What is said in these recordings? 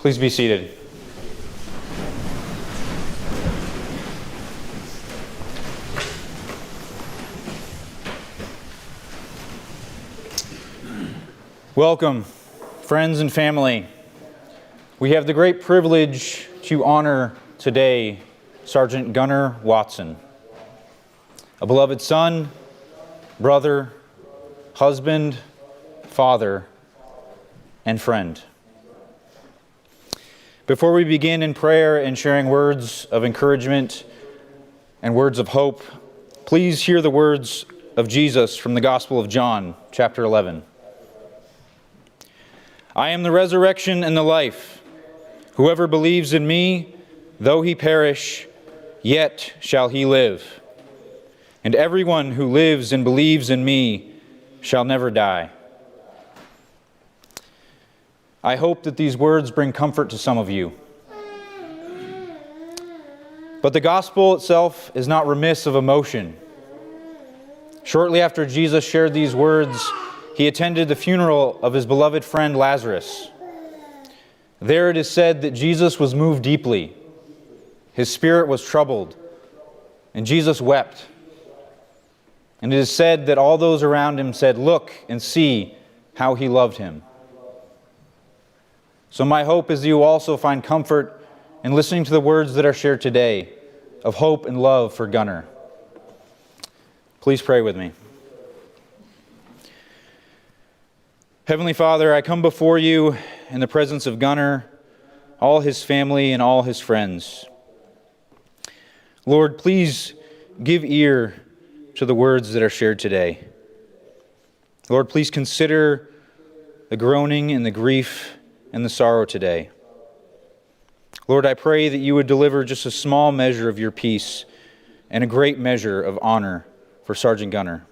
Please be seated. Welcome, friends and family. We have the great privilege to honor today Sergeant Gunnar Watson, a beloved son, brother, husband, father, and friend. Before we begin in prayer and sharing words of encouragement and words of hope, please hear the words of Jesus from the Gospel of John, chapter 11. I am the resurrection and the life. Whoever believes in me, though he perish, yet shall he live. And everyone who lives and believes in me shall never die. I hope that these words bring comfort to some of you. But the gospel itself is not remiss of emotion. Shortly after Jesus shared these words, he attended the funeral of his beloved friend Lazarus. There it is said that Jesus was moved deeply. His spirit was troubled, and Jesus wept. And it is said that all those around him said, "Look and see how he loved him." So my hope is that you also find comfort in listening to the words that are shared today of hope and love for Gunnar. Please pray with me. Heavenly Father, I come before you in the presence of Gunnar, all his family, and all his friends. Lord, please give ear to the words that are shared today. Lord, please consider the groaning and the grief and the sorrow today. Lord, I pray that you would deliver just a small measure of your peace and a great measure of honor for Sergeant Gunnar.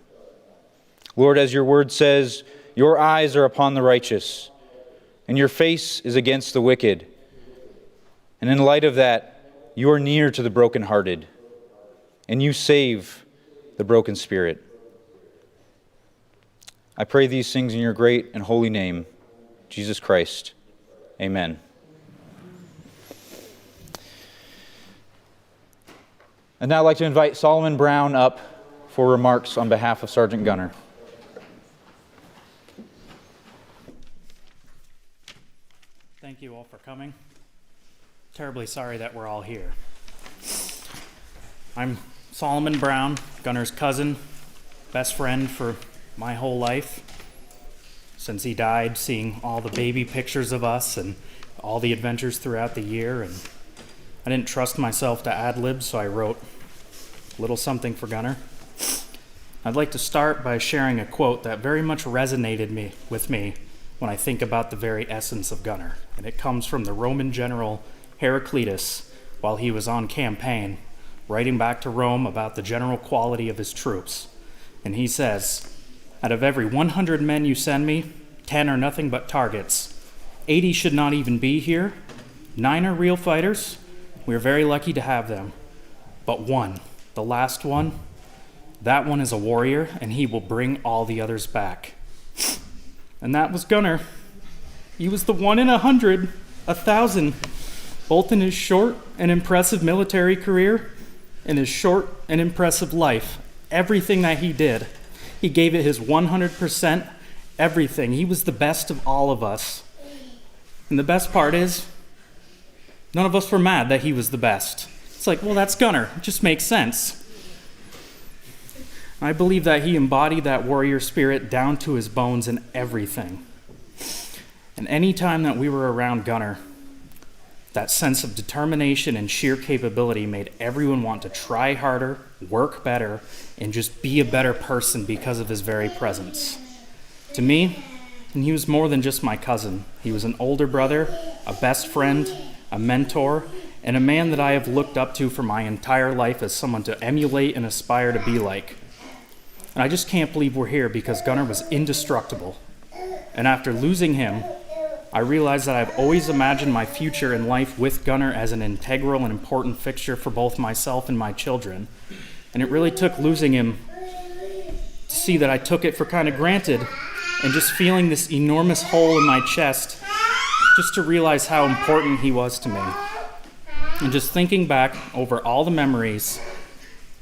Lord, as your word says, your eyes are upon the righteous, and your face is against the wicked. And in light of that, you are near to the brokenhearted, and you save the broken spirit. I pray these things in your great and holy name, Jesus Christ. Amen. I'd now like to invite Solomon Brown up for remarks on behalf of Sergeant Gunnar. Thank you all for coming. Terribly sorry that we're all here. I'm Solomon Brown, Gunnar's cousin, best friend for my whole life. Since he died, seeing all the baby pictures of us and all the adventures throughout the year, and I didn't trust myself to ad-lib, so I wrote a little something for Gunnar. I'd like to start by sharing a quote that very much resonated with me when I think about the very essence of Gunnar. And it comes from the Roman general Heraclitus while he was on campaign, writing back to Rome about the general quality of his troops. And he says, "Out of every 100 men you send me, 10 are nothing but targets. 80 should not even be here. 9 are real fighters. We are very lucky to have them. But one, the last one, that one is a warrior, and he will bring all the others back." And that was Gunnar. He was the 1 in 100, 1,000, both in his short and impressive military career and his short and impressive life. Everything that he did, he gave it his 100%, everything. He was the best of all of us. And the best part is, none of us were mad that he was the best. It's like, well, that's Gunnar. It just makes sense. I believe that he embodied that warrior spirit down to his bones in everything. And any time that we were around Gunnar, that sense of determination and sheer capability made everyone want to try harder, work better, and just be a better person because of his very presence. To me, and he was more than just my cousin. He was an older brother, a best friend, a mentor, and a man that I have looked up to for my entire life as someone to emulate and aspire to be like. And I just can't believe we're here because Gunnar was indestructible. And after losing him, I realized that I've always imagined my future in life with Gunnar as an integral and important fixture for both myself and my children. And it really took losing him to see that I took it for kind of granted, and just feeling this enormous hole in my chest just to realize how important he was to me. And just thinking back over all the memories,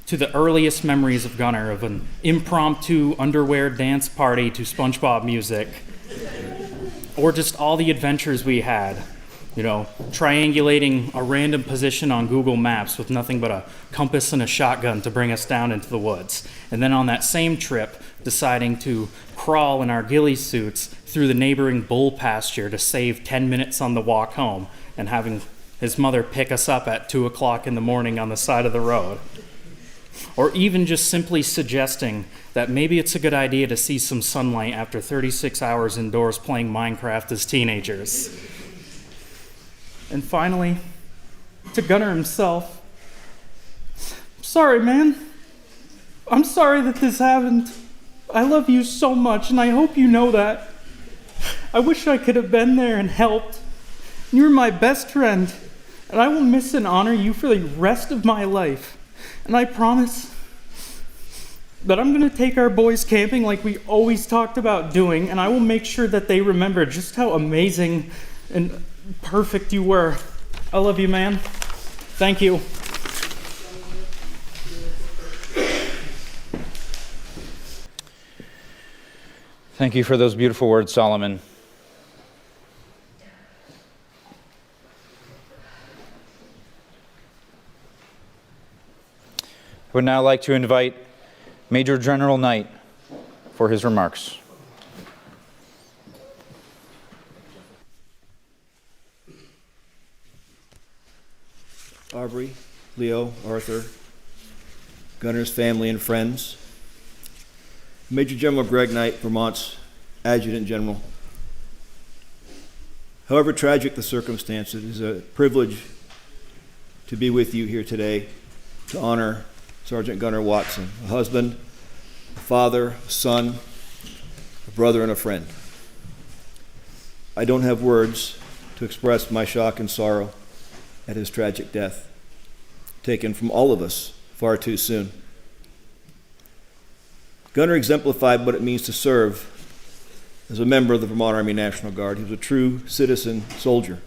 to the earliest memories of Gunnar, of an impromptu underwear dance party to SpongeBob music, or just all the adventures we had, triangulating a random position on Google Maps with nothing but a compass and a shotgun to bring us down into the woods. And then on that same trip, deciding to crawl in our ghillie suits through the neighboring bull pasture to save 10 minutes on the walk home, and having his mother pick us up at 2 o'clock in the morning on the side of the road. Or even just simply suggesting that maybe it's a good idea to see some sunlight after 36 hours indoors playing Minecraft as teenagers. And finally, to Gunnar himself, sorry, man. I'm sorry that this happened. I love you so much, and I hope you know that. I wish I could have been there and helped. You're my best friend, and I will miss and honor you for the rest of my life. And I promise that I'm going to take our boys camping like we always talked about doing, and I will make sure that they remember just how amazing and perfect you were. I love you, man. Thank you. Thank you for those beautiful words, Solomon. I would now like to invite Major General Knight for his remarks. Aubrie, Leo, Arthur, Gunnar's family and friends, Major General Greg Knight, Vermont's Adjutant General. However tragic the circumstances, it is a privilege to be with you here today to honor Sergeant Gunnar Watson, a husband, a father, a son, a brother, and a friend. I don't have words to express my shock and sorrow at his tragic death, taken from all of us far too soon. Gunnar exemplified what it means to serve as a member of the Vermont Army National Guard. He was a true citizen soldier,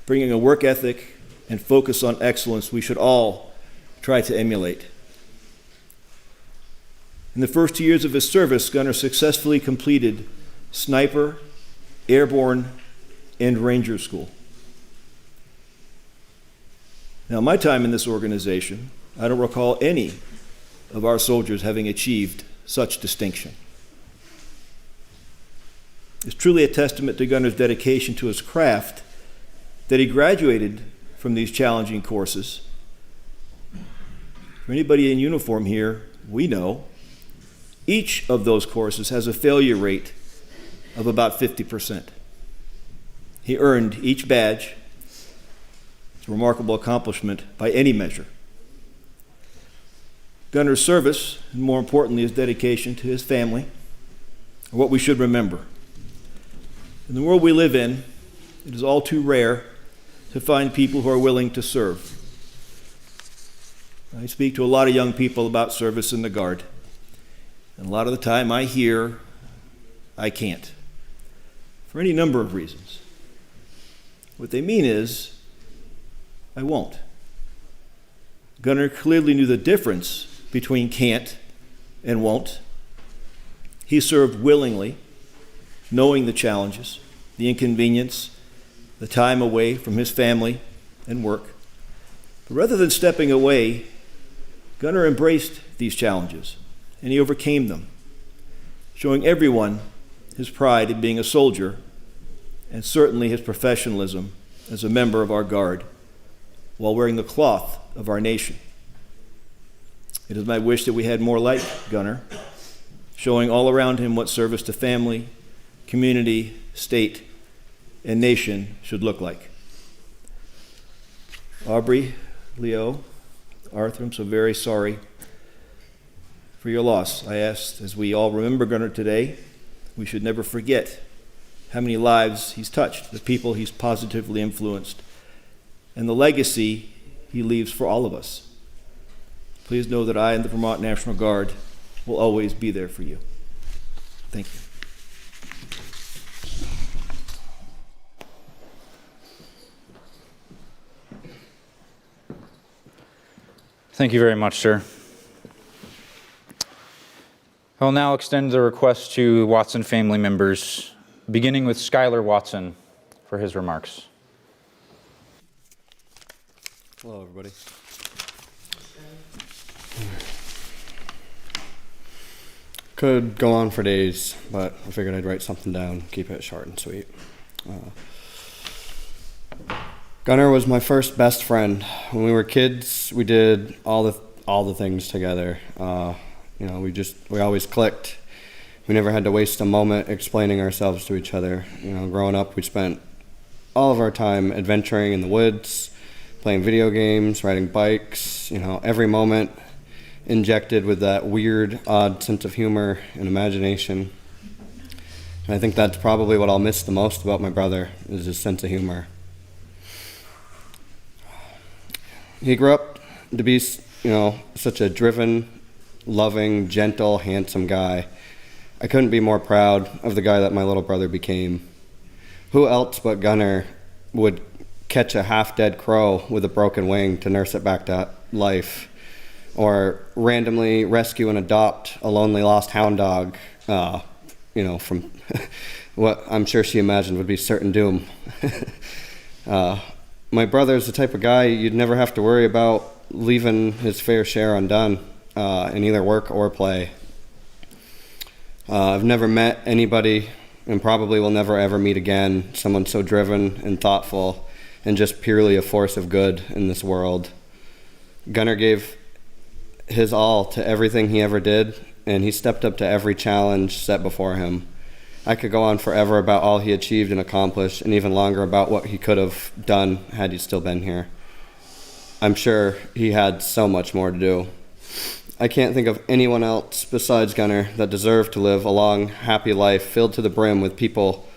bringing a work ethic and focus on excellence we should all try to emulate. In the first 2 years of his service, Gunnar successfully completed sniper, airborne, and ranger school. Now, my time in this organization, I don't recall any of our soldiers having achieved such distinction. It's truly a testament to Gunnar's dedication to his craft that he graduated from these challenging courses. For anybody in uniform here, we know each of those courses has a failure rate of about 50%. He earned each badge. It's a remarkable accomplishment by any measure. Gunnar's service, and more importantly, his dedication to his family, are what we should remember. In the world we live in, it is all too rare to find people who are willing to serve. I speak to a lot of young people about service in the Guard, and a lot of the time I hear, I can't, for any number of reasons. What they mean is, I won't. Gunnar clearly knew the difference between can't and won't. He served willingly, knowing the challenges, the inconvenience, the time away from his family and work. But rather than stepping away, Gunnar embraced these challenges, and he overcame them, showing everyone his pride in being a soldier, and certainly his professionalism as a member of our Guard, while wearing the cloth of our nation. It is my wish that we had more like Gunnar, showing all around him what service to family, community, state, and nation should look like. Aubrie, Leo, Arthur, I'm so very sorry for your loss. I ask, as we all remember Gunnar today, we should never forget how many lives he's touched, the people he's positively influenced, and the legacy he leaves for all of us. Please know that I and the Vermont National Guard will always be there for you. Thank you. Thank you very much, sir. I will now extend the request to Watson family members, beginning with Skylar Watson for his remarks. Hello, everybody. Could go on for days, but I figured I'd write something down, keep it short and sweet. Gunnar was my first best friend. When we were kids, we did all the things together. We always clicked. We never had to waste a moment explaining ourselves to each other. Growing up, we spent all of our time adventuring in the woods, playing video games, riding bikes. Every moment injected with that weird, odd sense of humor and imagination. And I think that's probably what I'll miss the most about my brother, is his sense of humor. He grew up to be, such a driven, loving, gentle, handsome guy. I couldn't be more proud of the guy that my little brother became. Who else but Gunnar would catch a half-dead crow with a broken wing to nurse it back to life, or randomly rescue and adopt a lonely lost hound dog, from what I'm sure she imagined would be certain doom. My brother's the type of guy you'd never have to worry about leaving his fair share undone in either work or play. I've never met anybody, and probably will never ever meet again, someone so driven and thoughtful and just purely a force of good in this world. Gunnar gave his all to everything he ever did, and he stepped up to every challenge set before him. I could go on forever about all he achieved and accomplished, and even longer about what he could have done had he still been here. I'm sure he had so much more to do. I can't think of anyone else besides Gunnar that deserved to live a long, happy life filled to the brim with people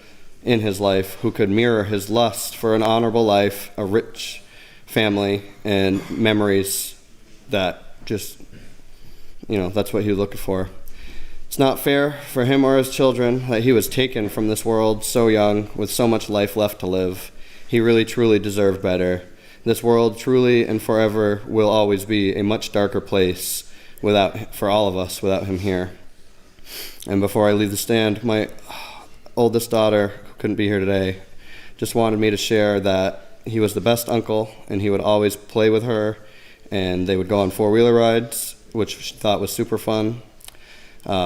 in his life who could mirror his lust for an honorable life, a rich family, and memories that just, that's what he was looking for. It's not fair for him or his children that he was taken from this world so young with so much life left to live. He really, truly deserved better. This world truly and forever will always be a much darker place for all of us without him here. And before I leave the stand, my oldest daughter, who couldn't be here today, just wanted me to share that he was the best uncle, and he would always play with her, and they would go on four-wheeler rides, which she thought was super fun.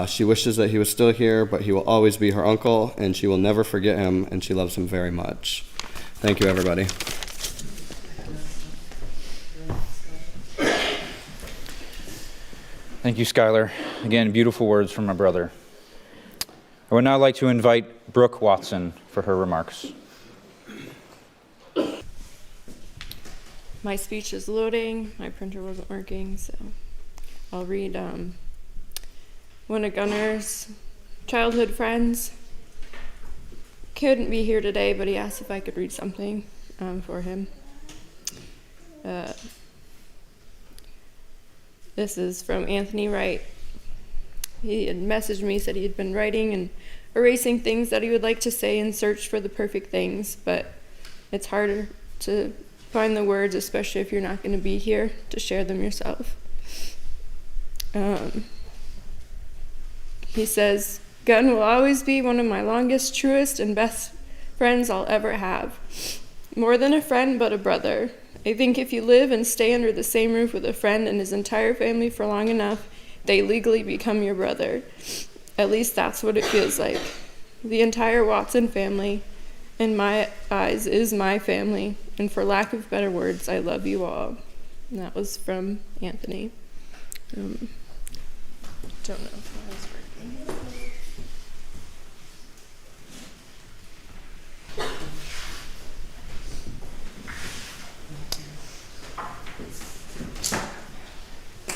She wishes that he was still here, but he will always be her uncle, and she will never forget him, and she loves him very much. Thank you, everybody. Thank you, Skylar. Again, beautiful words from my brother. I would now like to invite Brooke Watson for her remarks. My speech is loading. My printer wasn't working, so I'll read one of Gunnar's childhood friends. Couldn't be here today, but he asked if I could read something for him. This is from Anthony Wright. He had messaged me, said he had been writing and erasing things that he would like to say and search for the perfect things, but it's harder to find the words, especially if you're not going to be here to share them yourself. He says, Gun will always be one of my longest, truest, and best friends I'll ever have. More than a friend, but a brother. I think if you live and stay under the same roof with a friend and his entire family for long enough, they legally become your brother. At least that's what it feels like. The entire Watson family, in my eyes, is my family, and for lack of better words, I love you all. And that was from Anthony. Don't know if I was working.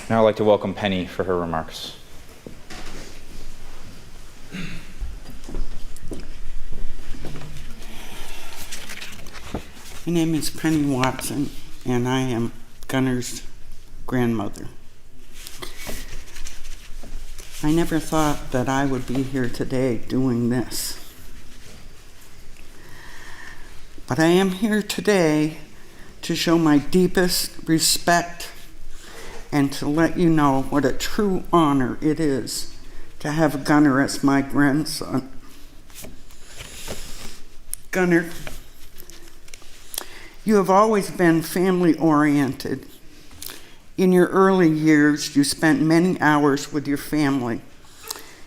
Now I'd like to welcome Penny for her remarks. My name is Penny Watson, and I am Gunnar's grandmother. I never thought that I would be here today doing this. But I am here today to show my deepest respect and to let you know what a true honor it is to have Gunnar as my grandson. Gunnar, you have always been family-oriented. In your early years, you spent many hours with your family.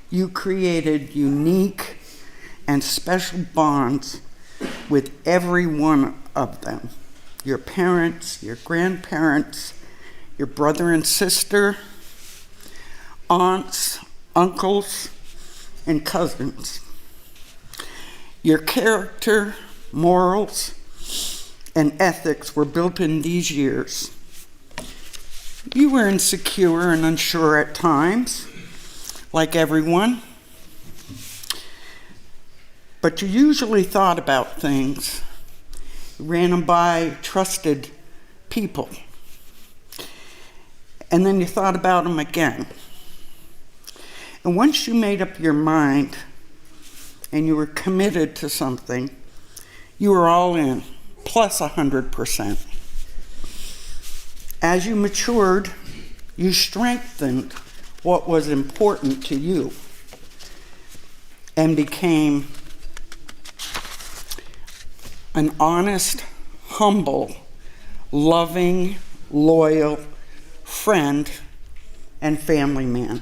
You created unique and special bonds with every one of them. Your parents, your grandparents, your brother and sister, aunts, uncles, and cousins. Your character, morals, and ethics were built in these years. You were insecure and unsure at times, like everyone, but you usually thought about things, ran them by trusted people, and then you thought about them again. And once you made up your mind and you were committed to something, you were all in, plus 100%. As you matured, you strengthened what was important to you and became an honest, humble, loving, loyal friend and family man.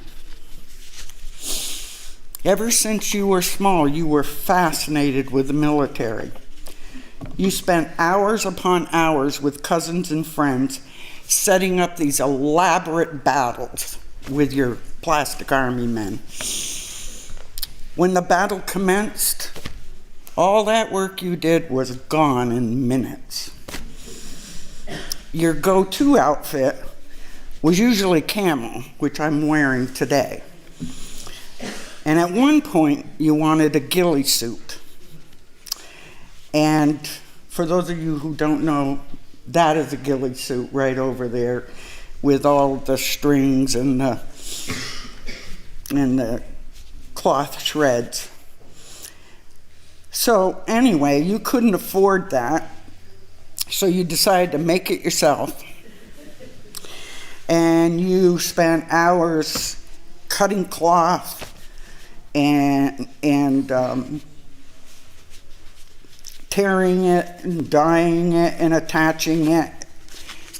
Ever since you were small, you were fascinated with the military. You spent hours upon hours with cousins and friends setting up these elaborate battles with your plastic army men. When the battle commenced, all that work you did was gone in minutes. Your go-to outfit was usually camo, which I'm wearing today. And at one point, you wanted a ghillie suit. And for those of you who don't know, that is a ghillie suit right over there with all the strings and the cloth shreds. So anyway, you couldn't afford that, so you decided to make it yourself. And you spent hours cutting cloth and tearing it and dyeing it and attaching it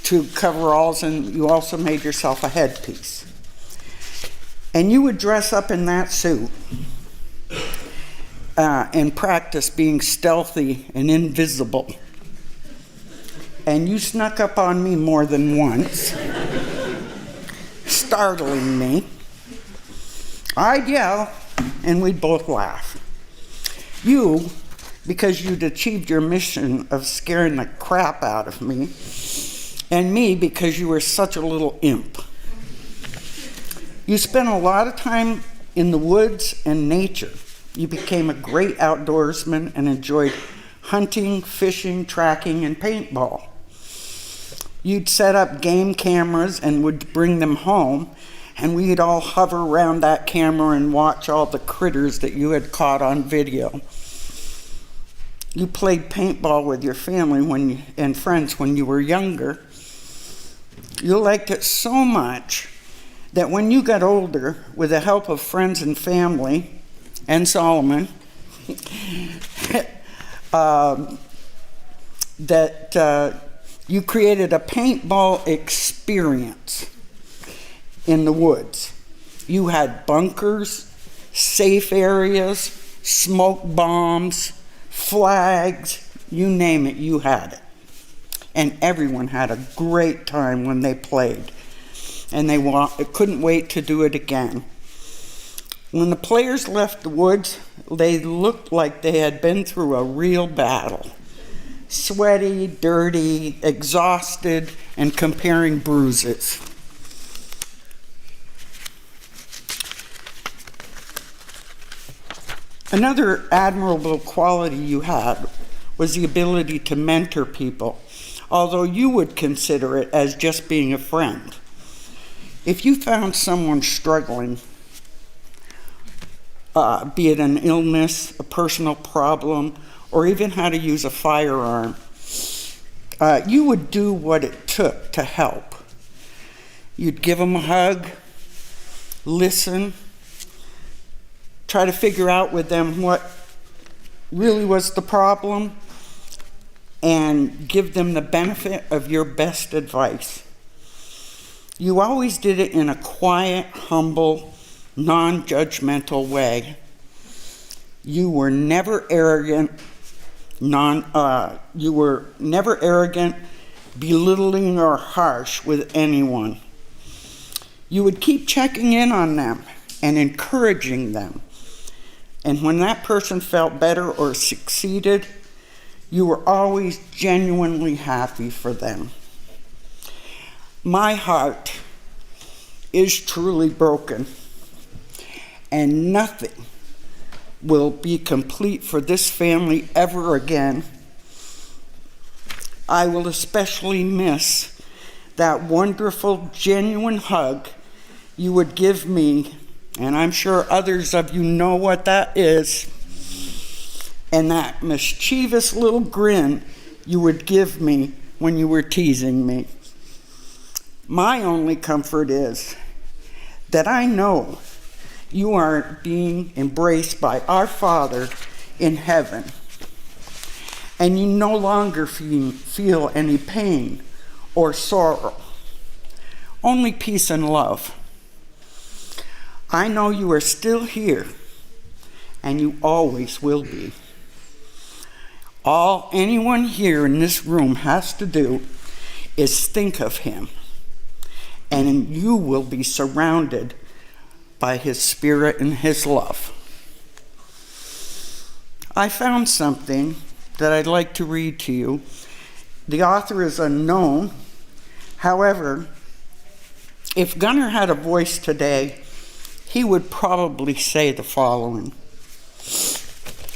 to coveralls, and you also made yourself a headpiece. And you would dress up in that suit and practice being stealthy and invisible. And you snuck up on me more than once, startling me. I'd yell, and we'd both laugh. You, because you'd achieved your mission of scaring the crap out of me, and me because you were such a little imp. You spent a lot of time in the woods and nature. You became a great outdoorsman and enjoyed hunting, fishing, tracking, and paintball. You'd set up game cameras and would bring them home, and we'd all hover around that camera and watch all the critters that you had caught on video. You played paintball with your family and friends when you were younger. You liked it so much that when you got older, with the help of friends and family, and Solomon, you created a paintball experience in the woods. You had bunkers, safe areas, smoke bombs, flags, you name it, you had it. And everyone had a great time when they played. And they couldn't wait to do it again. When the players left the woods, they looked like they had been through a real battle. Sweaty, dirty, exhausted, and comparing bruises. Another admirable quality you had was the ability to mentor people, although you would consider it as just being a friend. If you found someone struggling, be it an illness, a personal problem, or even how to use a firearm, you would do what it took to help. You'd give them a hug, listen, try to figure out with them what really was the problem, and give them the benefit of your best advice. You always did it in a quiet, humble, non-judgmental way. You were never arrogant, belittling or harsh with anyone. You would keep checking in on them and encouraging them. And when that person felt better or succeeded, you were always genuinely happy for them. My heart is truly broken, and nothing will be complete for this family ever again. I will especially miss that wonderful, genuine hug you would give me, and I'm sure others of you know what that is, and that mischievous little grin you would give me when you were teasing me. My only comfort is that I know you are being embraced by our Father in heaven, and you no longer feel any pain or sorrow, only peace and love. I know you are still here, and you always will be. All anyone here in this room has to do is think of him, and you will be surrounded by his spirit and his love. I found something that I'd like to read to you. The author is unknown. However, if Gunnar had a voice today, he would probably say the following: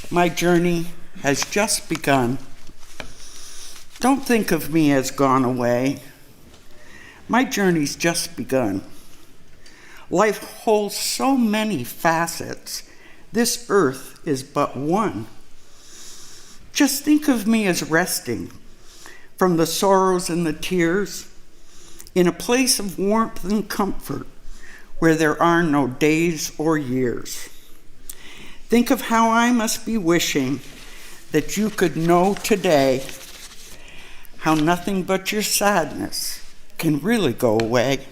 "My journey has just begun. Don't think of me as gone away. My journey's just begun. Life holds so many facets. This earth is but one. Just think of me as resting from the sorrows and the tears in a place of warmth and comfort where there are no days or years. Think of how I must be wishing that you could know today how nothing but your sadness can really go away.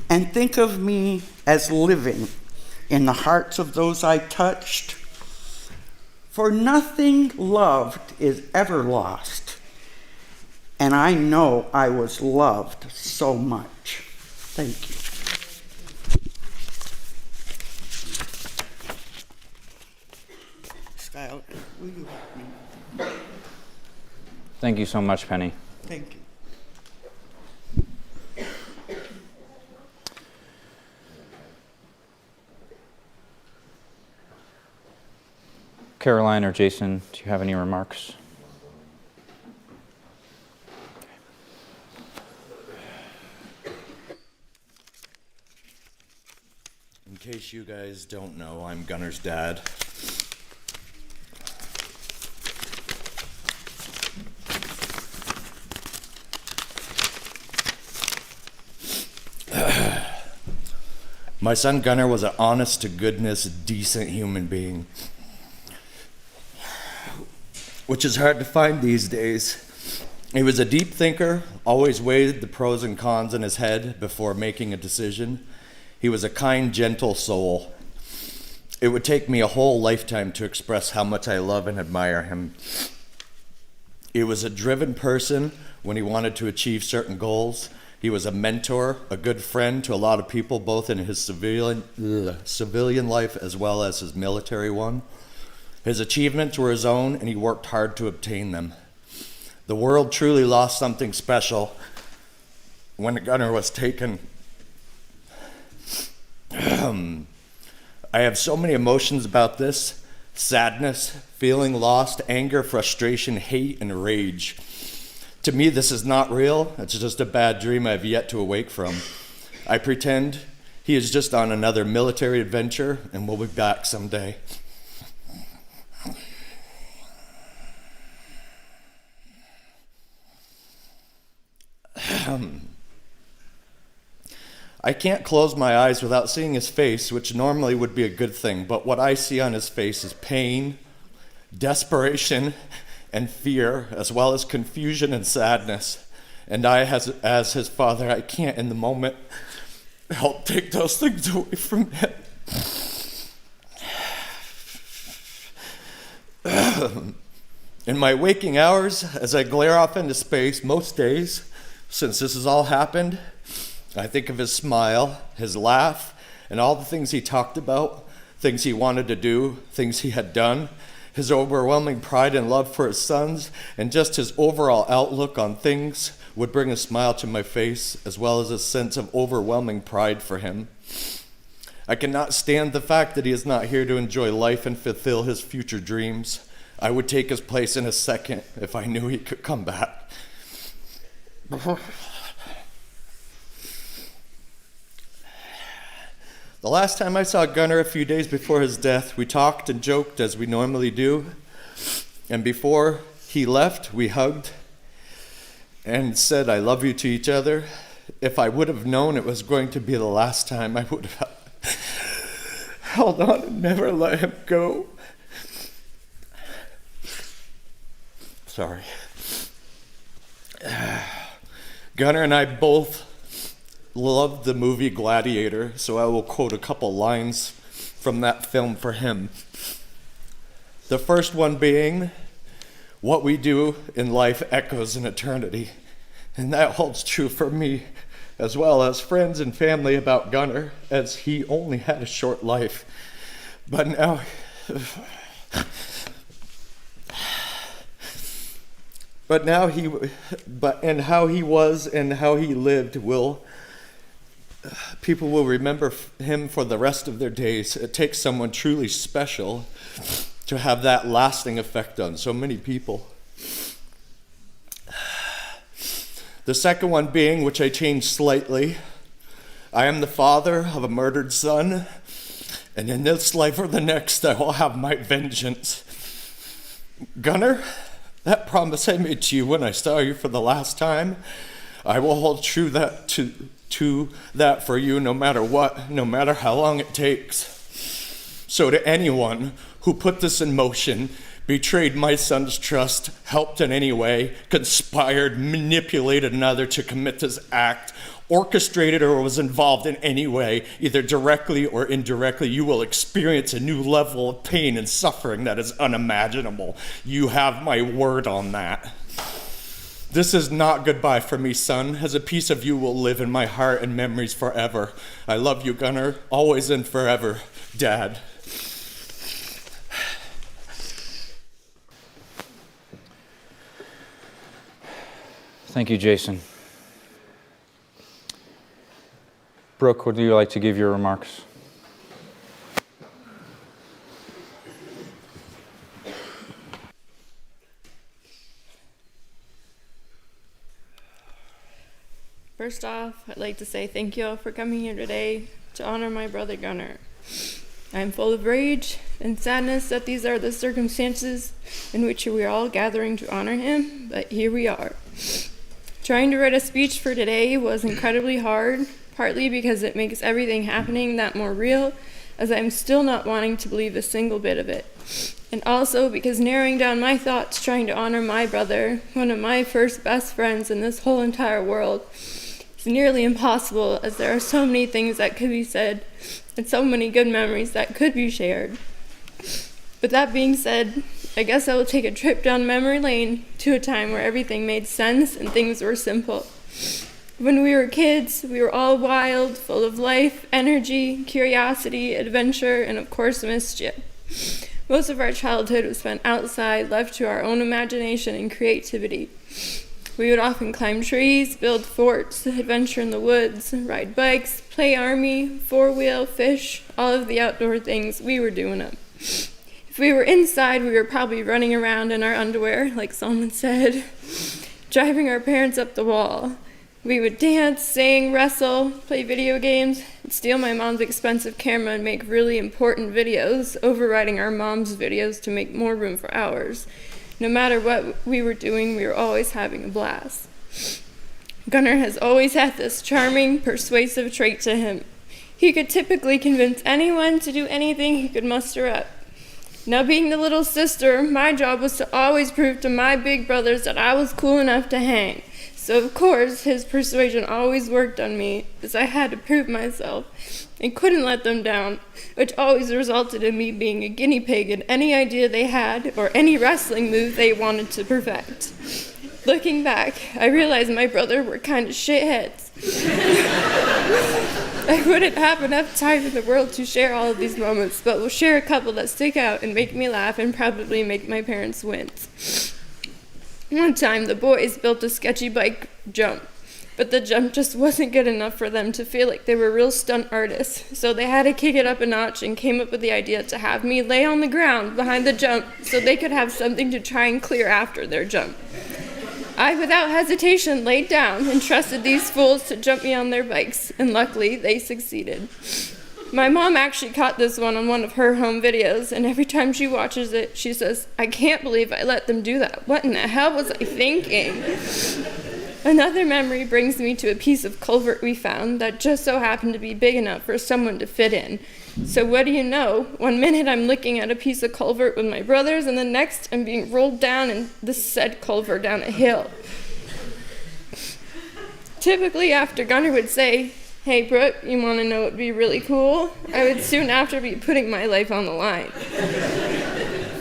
And think of me as living in the hearts of those I touched. For nothing loved is ever lost, and I know I was loved so much." Thank you. Skylar, will you help me? Thank you so much, Penny. Thank you. Caroline or Jason, do you have any remarks? In case you guys don't know, I'm Gunnar's dad. My son Gunnar was an honest-to-goodness, decent human being, which is hard to find these days. He was a deep thinker, always weighed the pros and cons in his head before making a decision. He was a kind, gentle soul. It would take me a whole lifetime to express how much I love and admire him. He was a driven person when he wanted to achieve certain goals. He was a mentor, a good friend to a lot of people, both in his civilian life as well as his military one. His achievements were his own, and he worked hard to obtain them. The world truly lost something special when Gunnar was taken. I have so many emotions about this: sadness, feeling lost, anger, frustration, hate, and rage. To me, this is not real. It's just a bad dream I've yet to awake from. I pretend he is just on another military adventure and will be back someday. I can't close my eyes without seeing his face, which normally would be a good thing, but what I see on his face is pain, desperation, and fear, as well as confusion and sadness. And I, as his father, I can't in the moment help take those things away from him. In my waking hours, as I glare off into space, most days, since this has all happened, I think of his smile, his laugh, and all the things he talked about, things he wanted to do, things he had done, his overwhelming pride and love for his sons, and just his overall outlook on things would bring a smile to my face, as well as a sense of overwhelming pride for him. I cannot stand the fact that he is not here to enjoy life and fulfill his future dreams. I would take his place in a second if I knew he could come back. The last time I saw Gunnar a few days before his death, we talked and joked as we normally do. And before he left, we hugged and said, "I love you" to each other. If I would have known it was going to be the last time, I would have held on and never let him go. Sorry. Gunnar and I both loved the movie Gladiator, so I will quote a couple lines from that film for him. The first one being, "What we do in life echoes in eternity." And that holds true for me, as well as friends and family about Gunnar, as he only had a short life. But now, and how he was and how he lived people will remember him for the rest of their days. It takes someone truly special to have that lasting effect on so many people. The second one being, which I changed slightly, I am the father of a murdered son, and in this life or the next, I will have my vengeance. Gunnar, that promise I made to you when I saw you for the last time, I will hold true to that for you no matter what, no matter how long it takes. So to anyone who put this in motion, betrayed my son's trust, helped in any way, conspired, manipulated another to commit this act, orchestrated or was involved in any way, either directly or indirectly, you will experience a new level of pain and suffering that is unimaginable. You have my word on that. This is not goodbye for me, son, as a piece of you will live in my heart and memories forever. I love you, Gunnar, always and forever, Dad. Thank you, Jason. Brooke, would you like to give your remarks? First off, I'd like to say thank you all for coming here today to honor my brother Gunnar. I am full of rage and sadness that these are the circumstances in which we are all gathering to honor him, but here we are. Trying to write a speech for today was incredibly hard, partly because it makes everything happening that more real, as I'm still not wanting to believe a single bit of it. And also because narrowing down my thoughts trying to honor my brother, one of my first best friends in this whole entire world, is nearly impossible, as there are so many things that could be said and so many good memories that could be shared. With that being said, I guess I will take a trip down memory lane to a time where everything made sense and things were simple. When we were kids, we were all wild, full of life, energy, curiosity, adventure, and of course mischief. Most of our childhood was spent outside, left to our own imagination and creativity. We would often climb trees, build forts, adventure in the woods, ride bikes, play army, four-wheel, fish, all of the outdoor things we were doing them. If we were inside, we were probably running around in our underwear, like someone said, driving our parents up the wall. We would dance, sing, wrestle, play video games, and steal my mom's expensive camera and make really important videos, overriding our mom's videos to make more room for ours. No matter what we were doing, we were always having a blast. Gunnar has always had this charming, persuasive trait to him. He could typically convince anyone to do anything he could muster up. Now, being the little sister, my job was to always prove to my big brothers that I was cool enough to hang. So, of course, his persuasion always worked on me, as I had to prove myself and couldn't let them down, which always resulted in me being a guinea pig in any idea they had or any wrestling move they wanted to perfect. Looking back, I realized my brother were kind of shitheads. I wouldn't have enough time in the world to share all of these moments, but will share a couple that stick out and make me laugh and probably make my parents wince. One time, the boys built a sketchy bike jump, but the jump just wasn't good enough for them to feel like they were real stunt artists, so they had to kick it up a notch and came up with the idea to have me lay on the ground behind the jump so they could have something to try and clear after their jump. I, without hesitation, laid down and trusted these fools to jump me on their bikes, and luckily, they succeeded. My mom actually caught this one on one of her home videos, and every time she watches it, she says, "I can't believe I let them do that. What in the hell was I thinking?" Another memory brings me to a piece of culvert we found that just so happened to be big enough for someone to fit in. So what do you know? One minute I'm looking at a piece of culvert with my brothers, and the next I'm being rolled down in the said culvert down a hill. Typically after Gunnar would say, "Hey Brooke, you want to know what would be really cool?" I would soon after be putting my life on the line.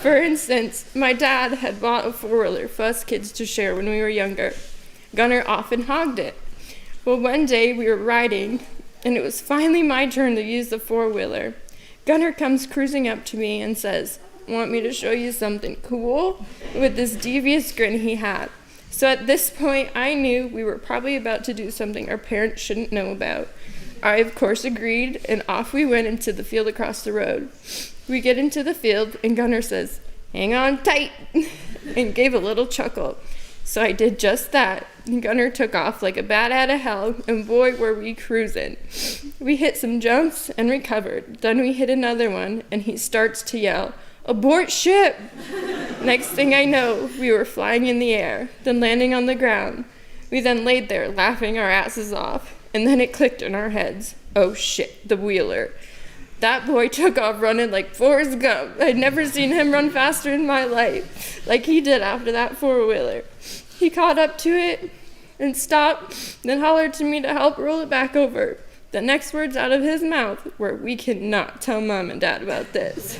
For instance, my dad had bought a four-wheeler for us kids to share when we were younger. Gunnar often hogged it. Well, one day we were riding, and it was finally my turn to use the four-wheeler. Gunnar comes cruising up to me and says, "Want me to show you something cool?" with this devious grin he had. So at this point, I knew we were probably about to do something our parents shouldn't know about. I, of course, agreed, and off we went into the field across the road. We get into the field, and Gunnar says, "Hang on tight," and gave a little chuckle. So I did just that. Gunnar took off like a bat out of hell, and boy, were we cruising. We hit some jumps and recovered. Then we hit another one, and he starts to yell, "Abort ship!" Next thing I know, we were flying in the air, then landing on the ground. We then laid there laughing our asses off, and then it clicked in our heads. Oh shit, the wheeler. That boy took off running like Forrest Gump. I'd never seen him run faster in my life, like he did after that four-wheeler. He caught up to it and stopped, then hollered to me to help roll it back over. The next words out of his mouth were, "We cannot tell Mom and Dad about this."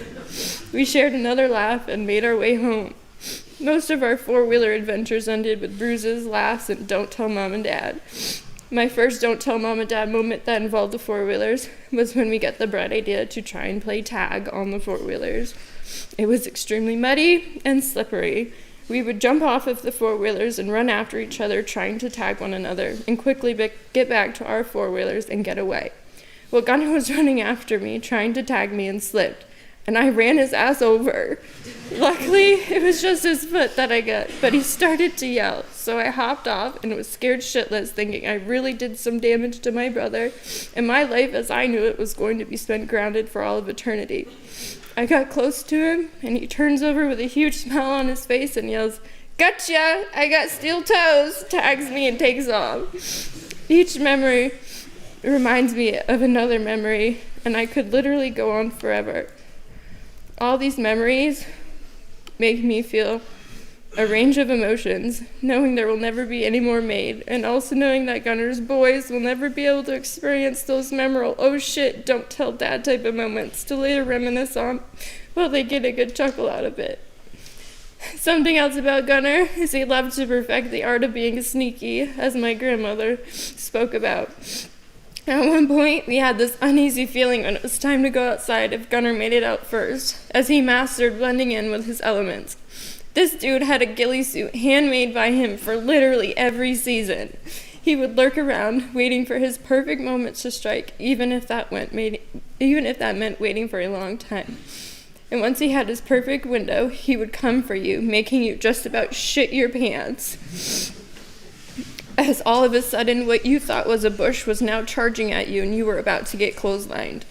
We shared another laugh and made our way home. Most of our four-wheeler adventures ended with bruises, laughs, and "Don't tell Mom and Dad." My first "Don't tell Mom and Dad" moment that involved the four-wheelers was when we got the bright idea to try and play tag on the four-wheelers. It was extremely muddy and slippery. We would jump off of the four-wheelers and run after each other trying to tag one another and quickly get back to our four-wheelers and get away. Well, Gunnar was running after me, trying to tag me, and slipped, and I ran his ass over. Luckily, it was just his foot that I got, but he started to yell, so I hopped off and was scared shitless, thinking I really did some damage to my brother, and my life as I knew it was going to be spent grounded for all of eternity. I got close to him, and he turns over with a huge smile on his face and yells, "Gotcha! I got steel toes!" tags me and takes off. Each memory reminds me of another memory, and I could literally go on forever. All these memories make me feel a range of emotions, knowing there will never be any more made, and also knowing that Gunnar's boys will never be able to experience those memorable "oh shit, don't tell Dad" type of moments to later reminisce on while they get a good chuckle out of it. Something else about Gunnar is he loved to perfect the art of being sneaky, as my grandmother spoke about. At one point, we had this uneasy feeling when it was time to go outside if Gunnar made it out first, as he mastered blending in with his elements. This dude had a ghillie suit handmade by him for literally every season. He would lurk around, waiting for his perfect moment to strike, even if that meant waiting for a long time. And once he had his perfect window, he would come for you, making you just about shit your pants. As all of a sudden, what you thought was a bush was now charging at you, and you were about to get clotheslined.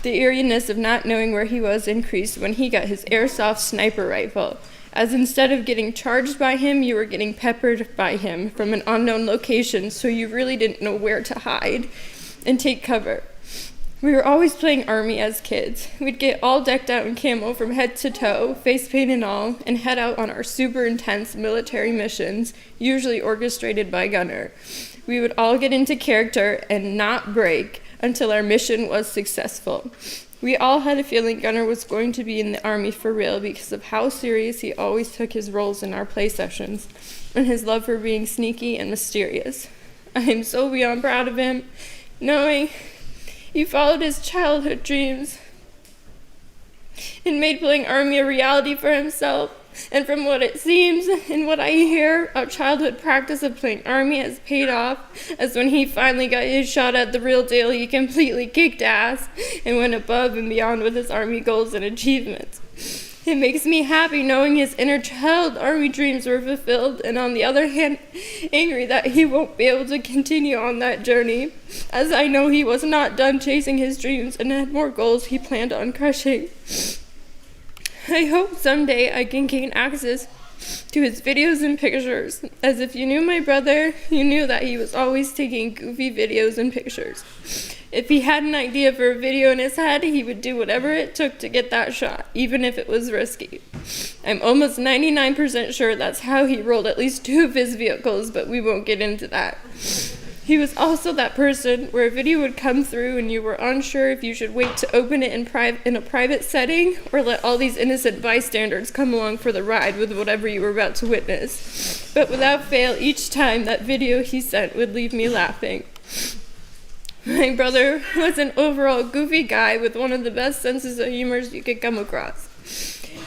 The eeriness of not knowing where he was increased when he got his airsoft sniper rifle. as instead of getting charged by him, you were getting peppered by him from an unknown location, so you really didn't know where to hide and take cover. We were always playing Army as kids. We'd get all decked out in camo from head to toe, face paint and all, and head out on our super intense military missions, usually orchestrated by Gunnar. We would all get into character and not break until our mission was successful. We all had a feeling Gunnar was going to be in the Army for real because of how serious he always took his roles in our play sessions and his love for being sneaky and mysterious. I am so beyond proud of him, knowing he followed his childhood dreams and made playing Army a reality for himself. And from what it seems and what I hear, our childhood practice of playing Army has paid off, as when he finally got his shot at the real deal, he completely kicked ass and went above and beyond with his Army goals and achievements. It makes me happy knowing his inner child Army dreams were fulfilled, and on the other hand, angry that he won't be able to continue on that journey, as I know he was not done chasing his dreams and had more goals he planned on crushing. I hope someday I can gain access to his videos and pictures, as if you knew my brother, you knew that he was always taking goofy videos and pictures. If he had an idea for a video in his head, he would do whatever it took to get that shot, even if it was risky. I'm almost 99% sure that's how he rolled at least 2 of his vehicles, but we won't get into that. He was also that person where a video would come through and you were unsure if you should wait to open it in a private setting or let all these innocent bystanders come along for the ride with whatever you were about to witness. But without fail, each time that video he sent would leave me laughing. My brother was an overall goofy guy with one of the best senses of humor you could come across.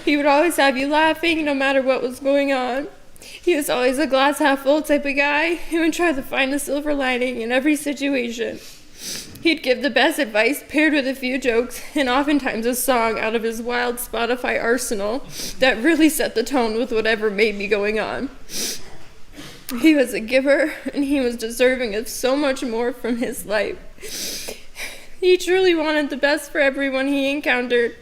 He would always have you laughing no matter what was going on. He was always a glass half full type of guy who would try to find a silver lining in every situation. He'd give the best advice paired with a few jokes and oftentimes a song out of his wild Spotify arsenal that really set the tone with whatever may be going on. He was a giver and he was deserving of so much more from his life. He truly wanted the best for everyone he encountered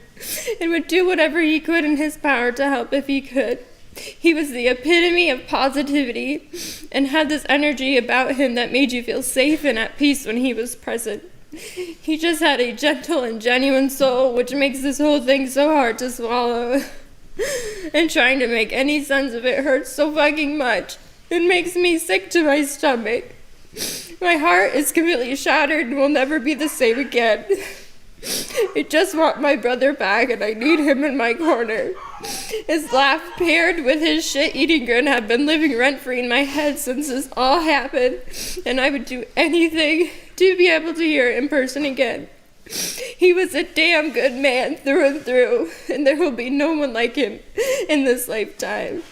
and would do whatever he could in his power to help if he could. He was the epitome of positivity and had this energy about him that made you feel safe and at peace when he was present. He just had a gentle and genuine soul, which makes this whole thing so hard to swallow. And trying to make any sense of it hurts so fucking much. It makes me sick to my stomach. My heart is completely shattered and will never be the same again. I just want my brother back and I need him in my corner. His laugh paired with his shit-eating grin have been living rent-free in my head since this all happened, and I would do anything to be able to hear it in person again. He was a damn good man through and through, and there will be no one like him in this lifetime.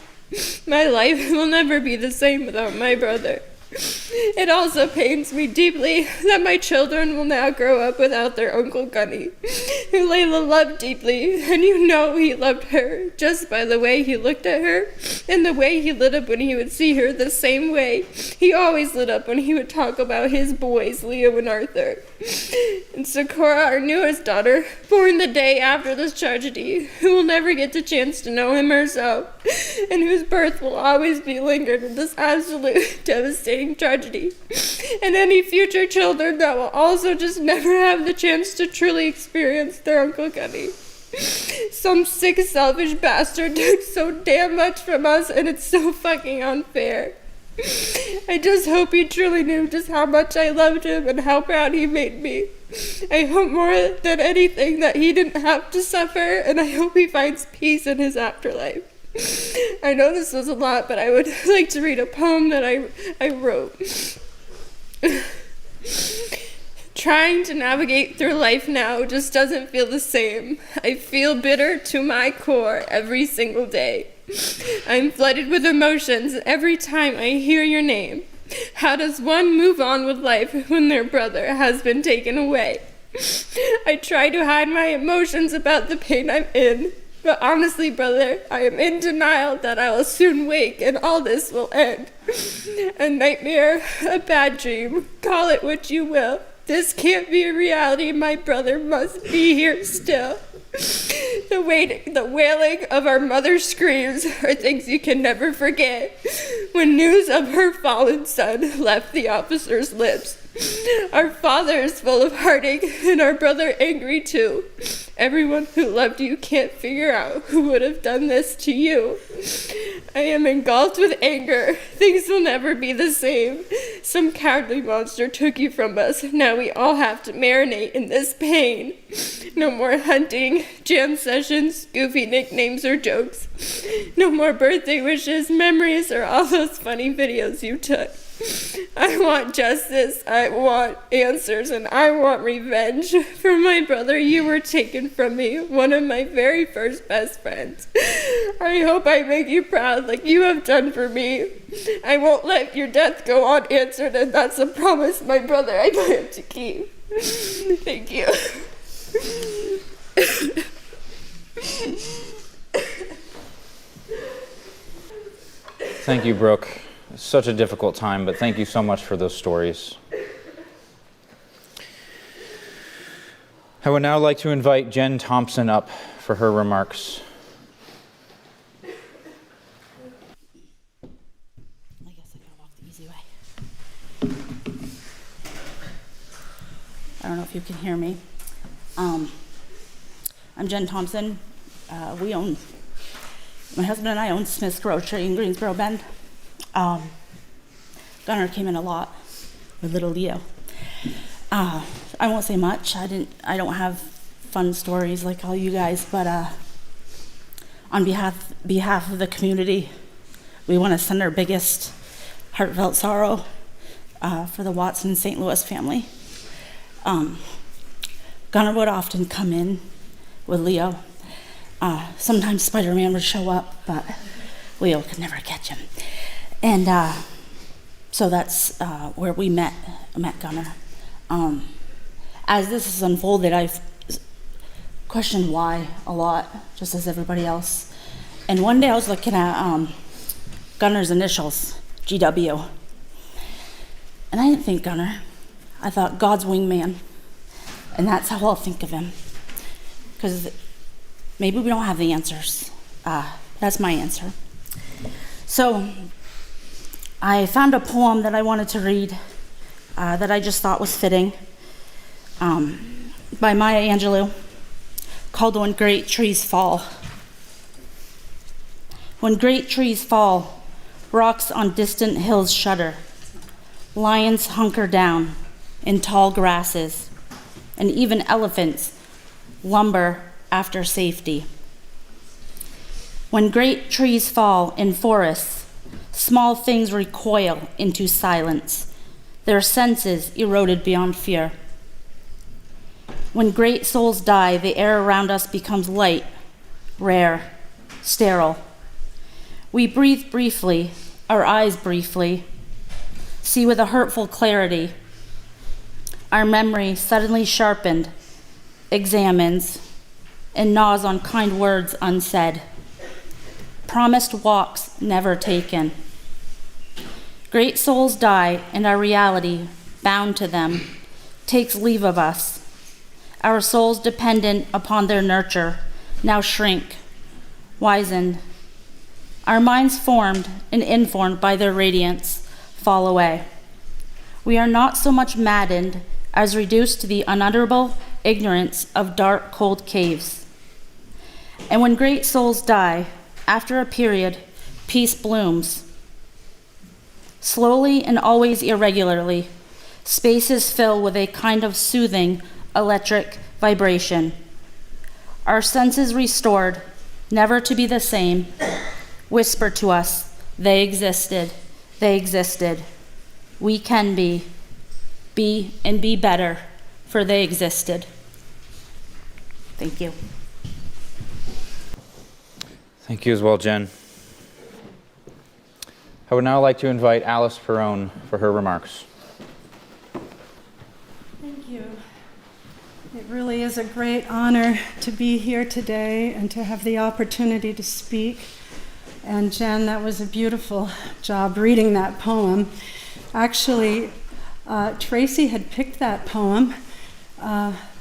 My life will never be the same without my brother. It also pains me deeply that my children will now grow up without their Uncle Gunny, who Layla loved deeply, and you know he loved her just by the way he looked at her and the way he lit up when he would see her the same way he always lit up when he would talk about his boys, Leo and Arthur. And Sakura, our newest daughter, born the day after this tragedy, who will never get the chance to know him herself, and whose birth will always be lingered in this absolute devastating tragedy, and any future children that will also just never have the chance to truly experience their Uncle Gunny. Some sick, selfish bastard took so damn much from us, and it's so fucking unfair. I just hope he truly knew just how much I loved him and how proud he made me. I hope more than anything that he didn't have to suffer, and I hope he finds peace in his afterlife. I know this was a lot, but I would like to read a poem that I wrote. Trying to navigate through life now just doesn't feel the same. I feel bitter to my core every single day. I'm flooded with emotions every time I hear your name. How does one move on with life when their brother has been taken away? I try to hide my emotions about the pain I'm in. But honestly, brother, I am in denial that I will soon wake and all this will end. A nightmare, a bad dream, call it what you will. This can't be a reality. My brother must be here still. The wailing of our mother's screams are things you can never forget. When news of her fallen son left the officer's lips, our father is full of heartache and our brother angry too. Everyone who loved you can't figure out who would have done this to you. I am engulfed with anger. Things will never be the same. Some cowardly monster took you from us. Now we all have to marinate in this pain. No more hunting, jam sessions, goofy nicknames or jokes. No more birthday wishes, memories, or all those funny videos you took. I want justice, I want answers, and I want revenge. For my brother, you were taken from me, one of my very first best friends. I hope I make you proud like you have done for me. I won't let your death go unanswered, and that's a promise, my brother, I plan to keep. Thank you. Thank you, Brooke. It's such a difficult time, but thank you so much for those stories. I would now like to invite Jen Thompson up for her remarks. I guess I gotta walk the easy way. I don't know if you can hear me. I'm Jen Thompson. My husband and I own Smith's Grocery in Greensboro Bend. Gunnar came in a lot with little Leo. I won't say much. I don't have fun stories like all you guys, but on behalf of the community, we want to send our biggest heartfelt sorrow for the Watson St. Louis family. Gunnar would often come in with Leo. Sometimes Spider-Man would show up, but Leo could never catch him. And so that's where we met Gunnar. As this has unfolded, I've questioned why a lot, just as everybody else. And one day I was looking at Gunnar's initials, GW. And I didn't think Gunnar. I thought God's wingman. And that's how I'll think of him. Because maybe we don't have the answers. That's my answer. So I found a poem that I wanted to read that I just thought was fitting by Maya Angelou, called When Great Trees Fall. When great trees fall, rocks on distant hills shudder. Lions hunker down in tall grasses, and even elephants lumber after safety. When great trees fall in forests, small things recoil into silence, their senses eroded beyond fear. When great souls die, the air around us becomes light, rare, sterile. We breathe briefly, our eyes briefly, see with a hurtful clarity. Our memory, suddenly sharpened, examines and gnaws on kind words unsaid. Promised walks never taken. Great souls die, and our reality, bound to them, takes leave of us. Our souls dependent upon their nurture now shrink, wizened. Our minds formed and informed by their radiance fall away. We are not so much maddened as reduced to the unutterable ignorance of dark, cold caves. And when great souls die, after a period, peace blooms. Slowly and always irregularly, spaces fill with a kind of soothing electric vibration. Our senses restored, never to be the same, whisper to us, they existed, they existed. We can be and be better, for they existed. Thank you. Thank you as well, Jen. I would now like to invite Alice Perron for her remarks. Thank you. It really is a great honor to be here today and to have the opportunity to speak. And Jen, that was a beautiful job reading that poem. Actually, Tracy had picked that poem.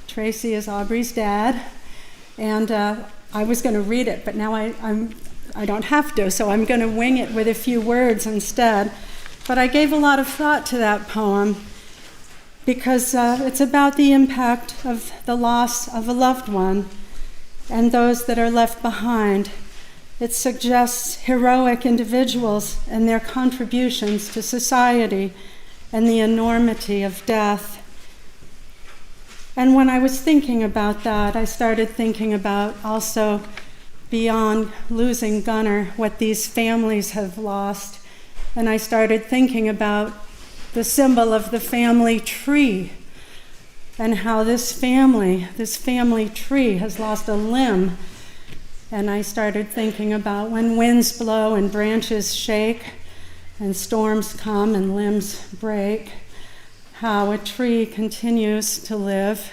Tracy is Aubrey's dad, And I was going to read it, but now I don't have to, so I'm going to wing it with a few words instead. But I gave a lot of thought to that poem because it's about the impact of the loss of a loved one and those that are left behind. It suggests heroic individuals and their contributions to society and the enormity of death. And when I was thinking about that, I started thinking about also beyond losing Gunnar, what these families have lost. And I started thinking about the symbol of the family tree and how this family tree has lost a limb. And I started thinking about when winds blow and branches shake and storms come and limbs break, how a tree continues to live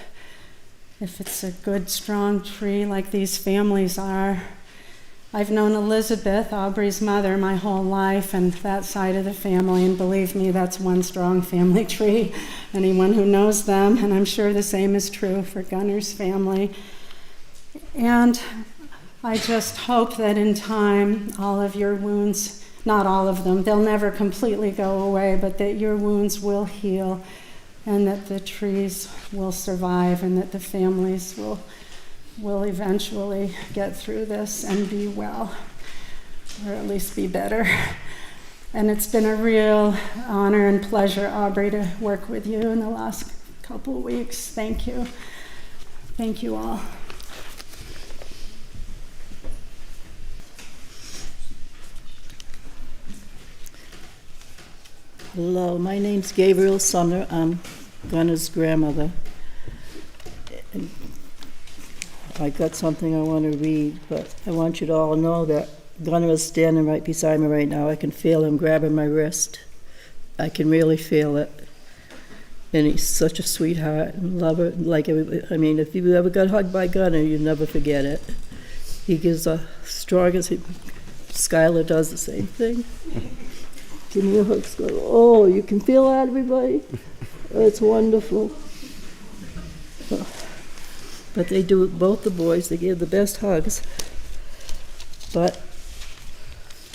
if it's a good, strong tree like these families are. I've known Elizabeth, Aubrey's mother, my whole life, and that side of the family, and believe me, that's one strong family tree. Anyone who knows them, and I'm sure the same is true for Gunnar's family. And I just hope that in time, all of your wounds, not all of them, they'll never completely go away, but that your wounds will heal, and that the trees will survive, and that the families will eventually get through this and be well, or at least be better. And it's been a real honor and pleasure, Aubrie, to work with you in the last couple of weeks. Thank you. Thank you all. Hello, my name's Gabriel Sumner. I'm Gunnar's grandmother. And I got something I want to read, but I want you to all know that Gunnar is standing right beside me right now. I can feel him grabbing my wrist. I can really feel it. And he's such a sweetheart and lover. Like everybody, I mean, if you ever got hugged by Gunnar, you never forget it. He gives the strongest. Skylar does the same thing. Give me a hug, Skylar. Oh, you can feel that, everybody? It's wonderful. But they do, both the boys, they give the best hugs. But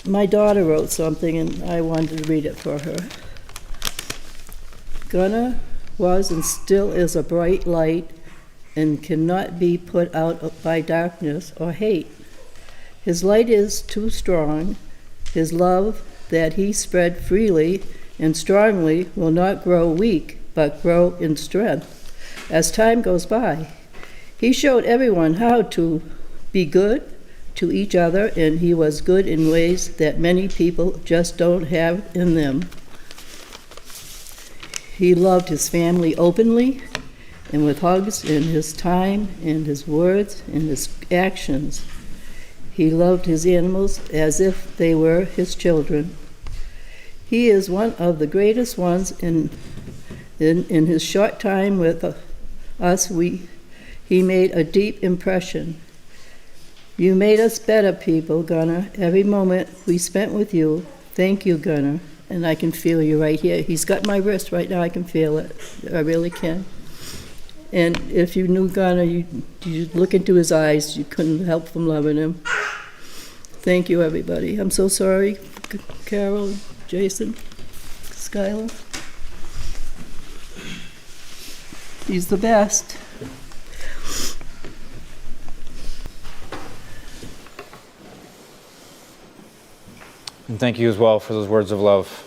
my daughter wrote something, and I wanted to read it for her. Gunnar was and still is a bright light and cannot be put out by darkness or hate. His light is too strong. His love that he spread freely and strongly will not grow weak, but grow in strength as time goes by. He showed everyone how to be good to each other, and he was good in ways that many people just don't have in them. He loved his family openly and with hugs in his time and his words and his actions. He loved his animals as if they were his children. He is one of the greatest ones in his short time with us. He made a deep impression. You made us better people, Gunnar. Every moment we spent with you. Thank you, Gunnar. And I can feel you right here. He's got my wrist right now. I can feel it. I really can. And if you knew Gunnar, you look into his eyes. You couldn't help from loving him. Thank you, everybody. I'm so sorry, Carol, Jason, Skylar. He's the best. And thank you as well for those words of love.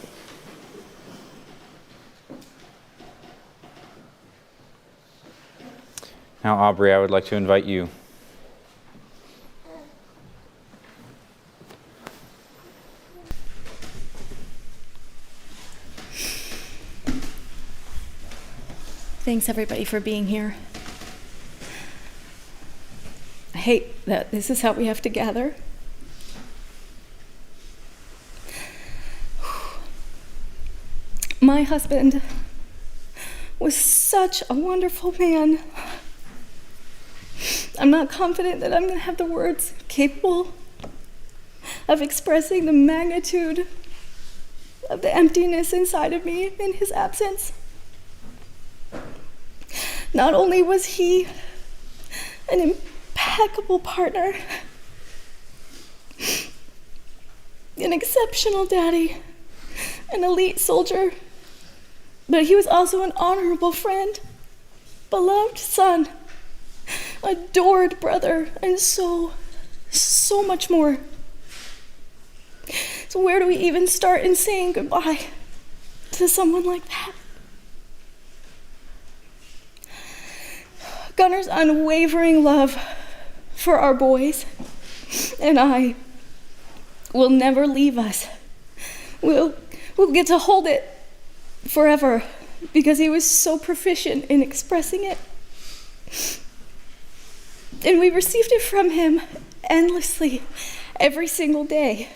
Now, Aubrie, I would like to invite you. Thanks, everybody, for being here. I hate that this is how we have to gather. My husband was such a wonderful man. I'm not confident that I'm going to have the words capable of expressing the magnitude of the emptiness inside of me in his absence. Not only was he an impeccable partner, an exceptional daddy, an elite soldier, but he was also an honorable friend, beloved son, adored brother, and so much more. So where do we even start in saying goodbye to someone like that? Gunnar's unwavering love for our boys and I will never leave us. We'll get to hold it forever because he was so proficient in expressing it. And we received it from him endlessly every single day.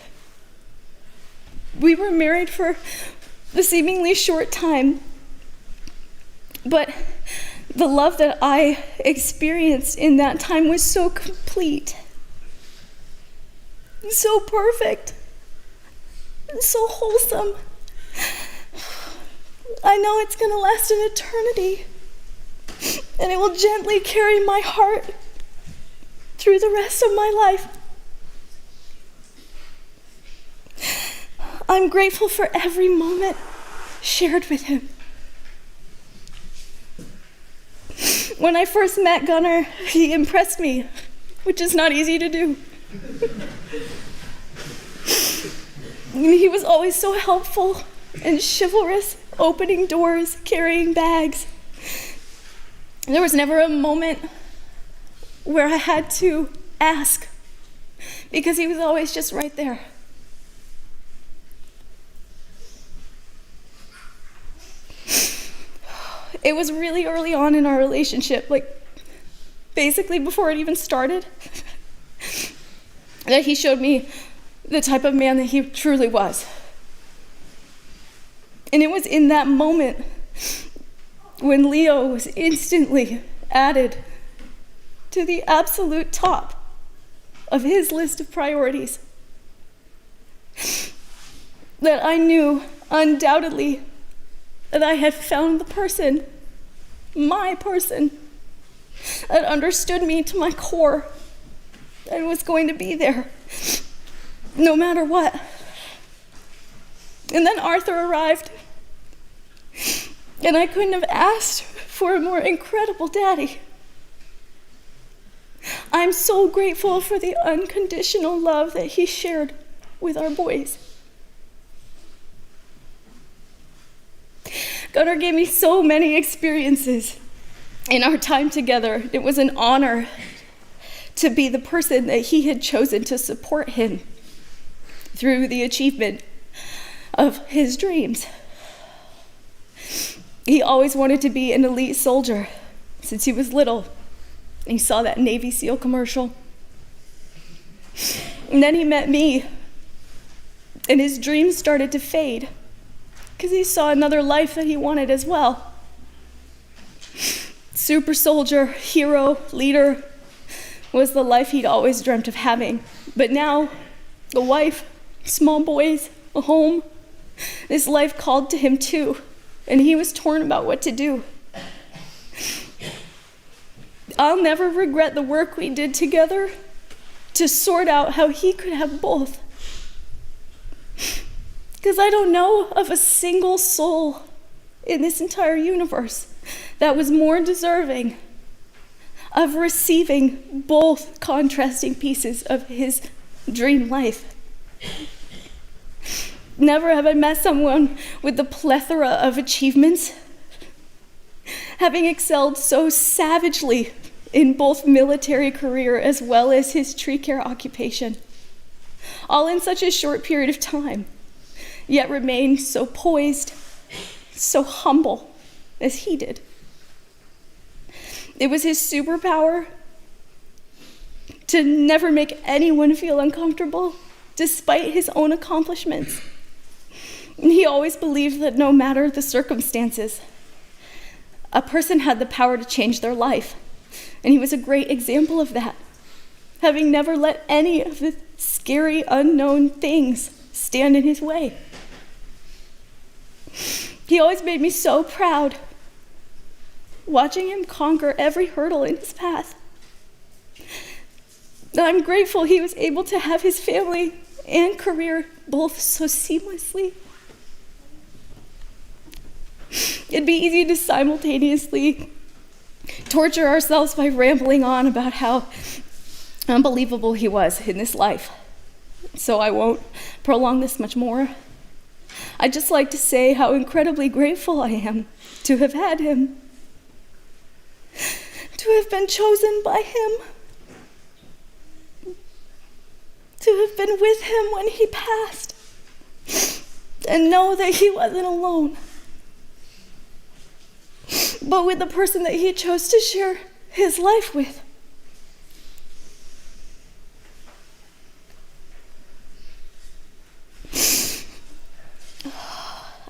We were married for a seemingly short time, but the love that I experienced in that time was so complete, so perfect, and so wholesome. I know it's going to last an eternity, and it will gently carry my heart through the rest of my life. I'm grateful for every moment shared with him. When I first met Gunnar, he impressed me, which is not easy to do. He was always so helpful and chivalrous, opening doors, carrying bags. There was never a moment where I had to ask, because he was always just right there. It was really early on in our relationship, like basically before it even started, that he showed me the type of man that he truly was. And it was in that moment when Leo was instantly added to the absolute top of his list of priorities that I knew undoubtedly that I had found the person, my person, that understood me to my core and was going to be there no matter what. And then Arthur arrived, and I couldn't have asked for a more incredible daddy. I'm so grateful for the unconditional love that he shared with our boys. Gunnar gave me so many experiences in our time together. It was an honor to be the person that he had chosen to support him through the achievement of his dreams. He always wanted to be an elite soldier since he was little. He saw that Navy SEAL commercial. And then he met me, and his dreams started to fade because he saw another life that he wanted as well. Super soldier, hero, leader was the life he'd always dreamt of having. But now, the wife, small boys, a home, this life called to him too, and he was torn about what to do. I'll never regret the work we did together to sort out how he could have both. Because I don't know of a single soul in this entire universe that was more deserving of receiving both contrasting pieces of his dream life. Never have I met someone with the plethora of achievements, having excelled so savagely in both military career as well as his tree care occupation, all in such a short period of time, yet remained so poised, so humble as he did. It was his superpower to never make anyone feel uncomfortable, despite his own accomplishments. And he always believed that no matter the circumstances, a person had the power to change their life. And he was a great example of that, having never let any of the scary, unknown things stand in his way. He always made me so proud, watching him conquer every hurdle in his path. And I'm grateful he was able to have his family and career both so seamlessly. It'd be easy to simultaneously torture ourselves by rambling on about how unbelievable he was in this life. So I won't prolong this much more. I'd just like to say how incredibly grateful I am to have had him, to have been chosen by him, to have been with him when he passed, and know that he wasn't alone, but with the person that he chose to share his life with.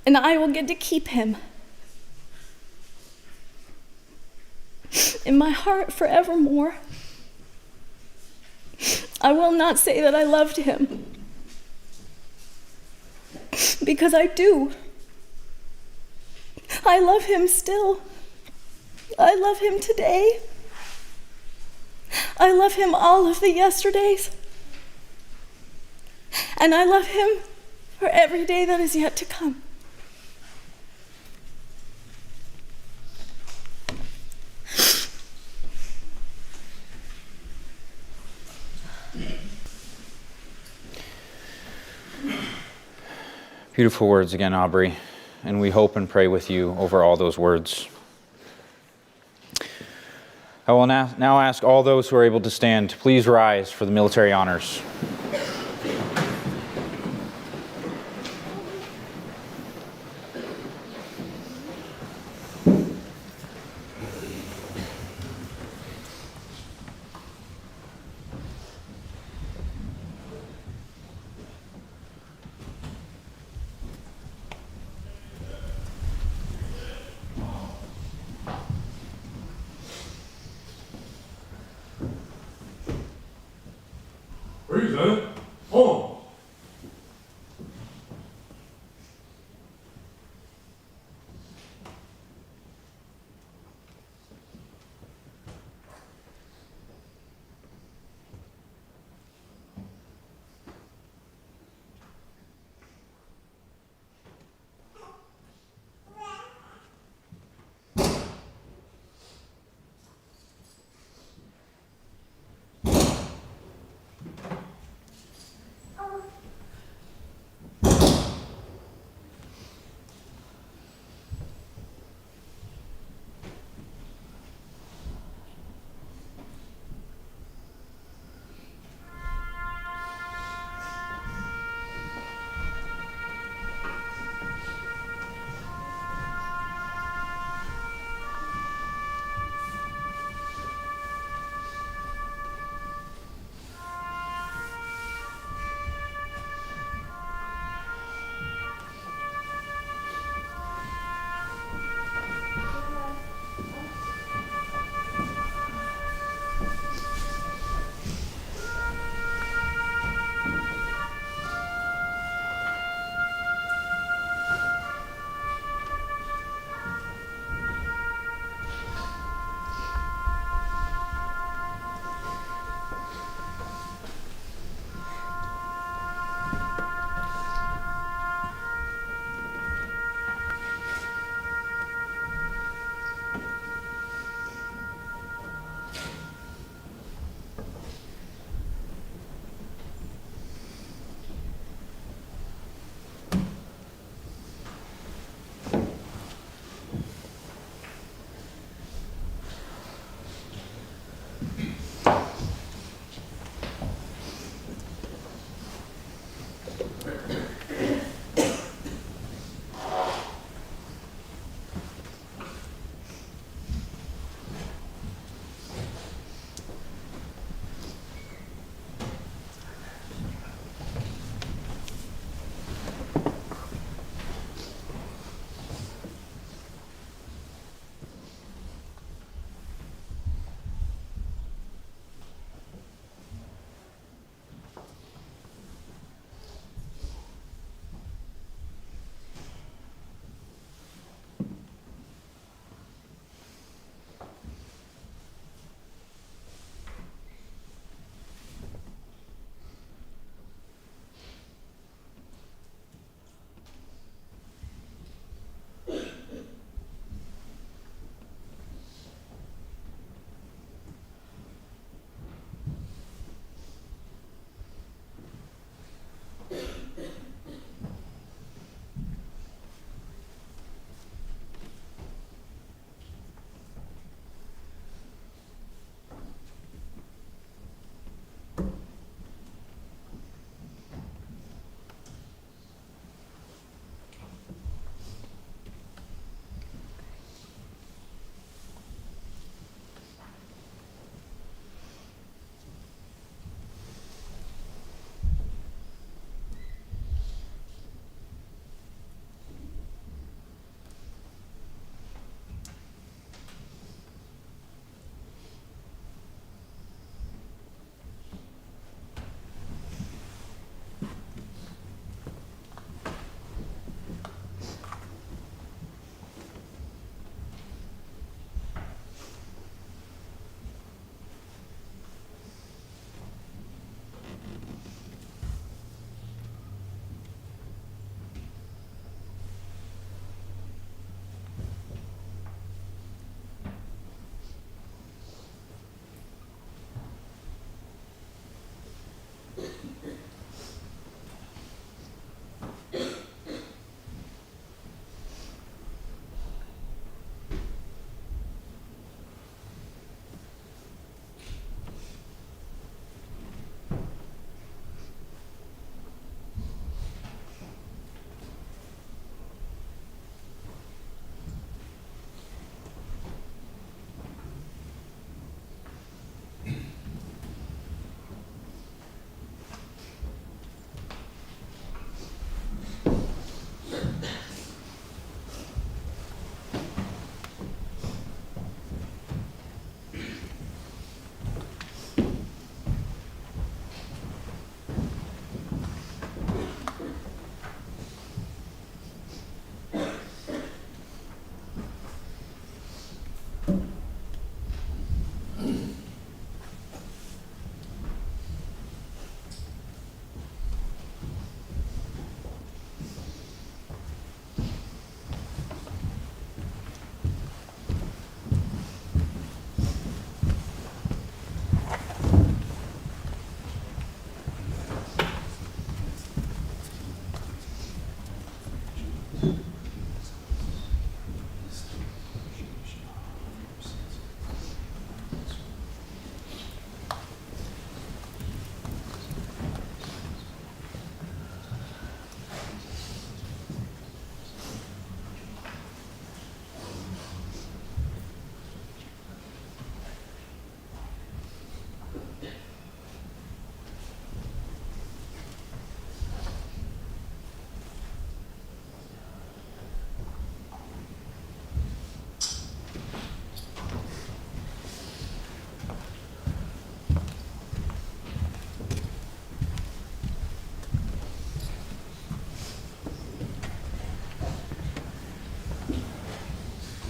And I will get to keep him in my heart forevermore. I will not say that I loved him, because I do. I love him still. I love him today. I love him all of the yesterdays. And I love him for every day that is yet to come. Beautiful words again, Aubrie, and we hope and pray with you over all those words. I will now ask all those who are able to stand to please rise for the military honors. Present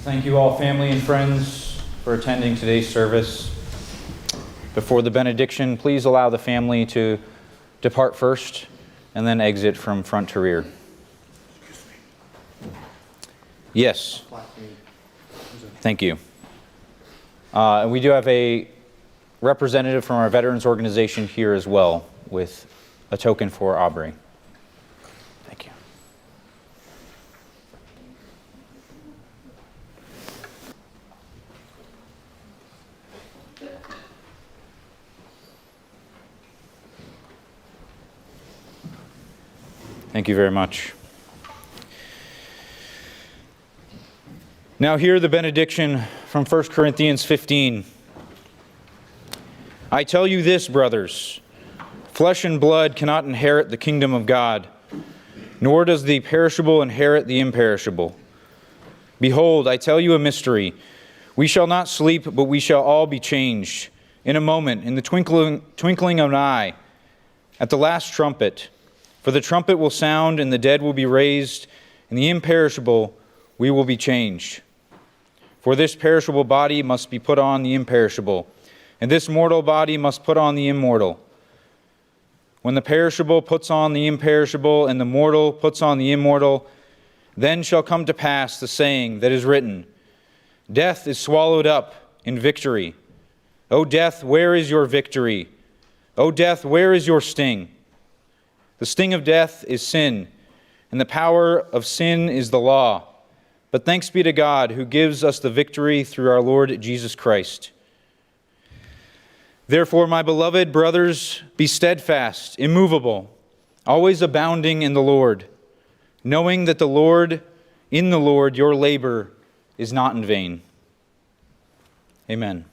Thank you all, family and friends, for attending today's service. Before the benediction, please allow the family to depart first and then exit from front to rear. Yes. Thank you. And we do have a representative from our veterans organization here as well with a token for Aubrie. Thank you. Thank you very much. Now hear the benediction from 1 Corinthians 15. I tell you this, brothers, flesh and blood cannot inherit the kingdom of God, nor does the perishable inherit the imperishable. Behold, I tell you a mystery. We shall not sleep, but we shall all be changed. In a moment, in the twinkling of an eye, at the last trumpet. For the trumpet will sound, and the dead will be raised, and the imperishable we will be changed. For this perishable body must be put on the imperishable, and this mortal body must put on the immortal. When the perishable puts on the imperishable, and the mortal puts on the immortal, then shall come to pass the saying that is written, Death is swallowed up in victory. O death, where is your victory? O death, where is your sting? The sting of death is sin, and the power of sin is the law. But thanks be to God who gives us the victory through our Lord Jesus Christ. Therefore, my beloved brothers, be steadfast, immovable, always abounding in the Lord, knowing that in the Lord your labor is not in vain. Amen.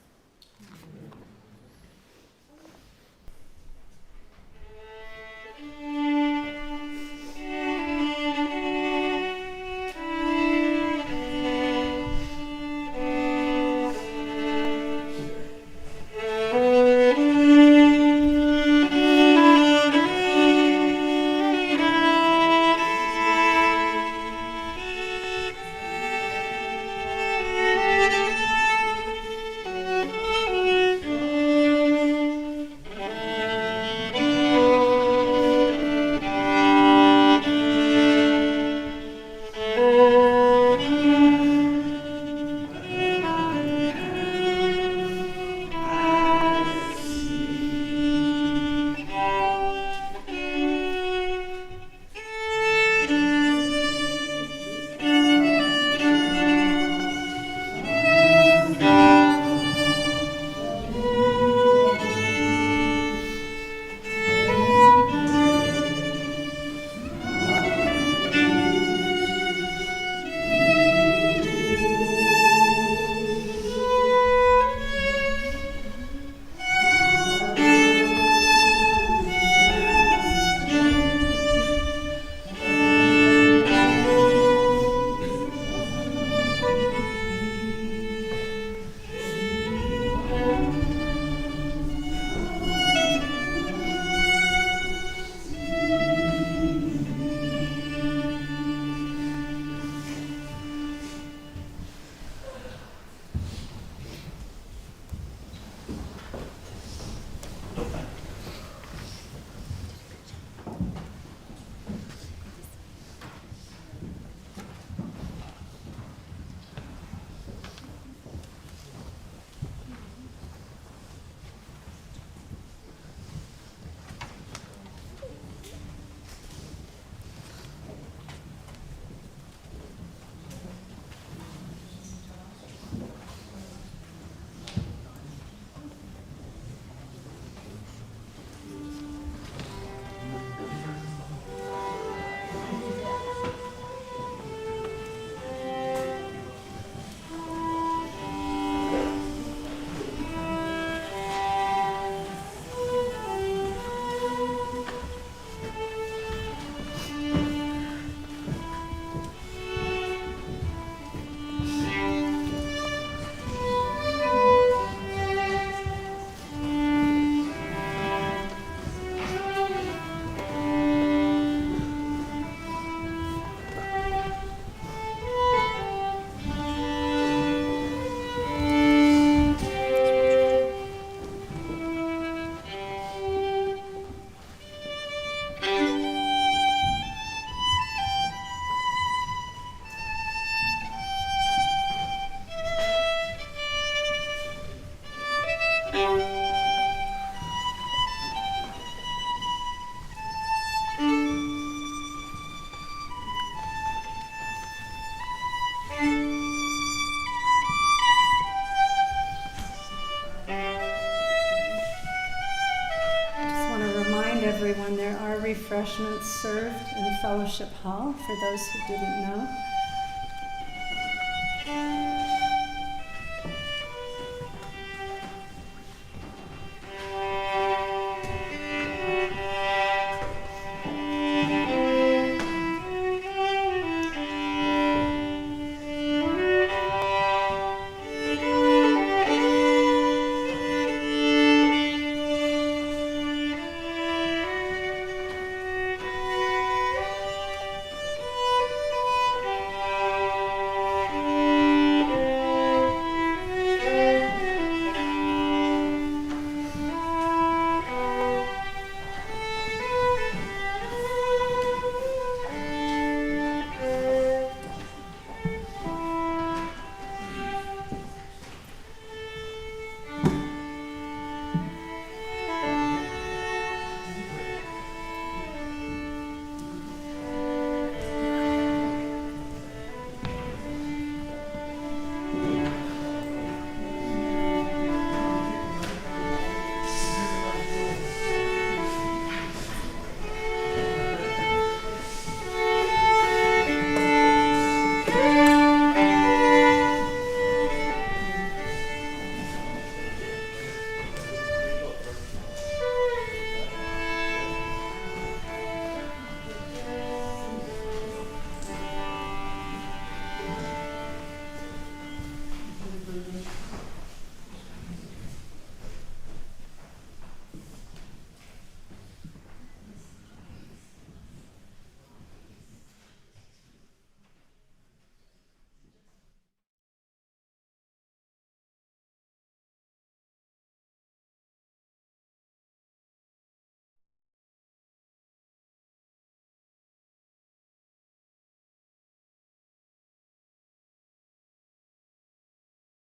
refreshments served in Fellowship Hall, for those who didn't know.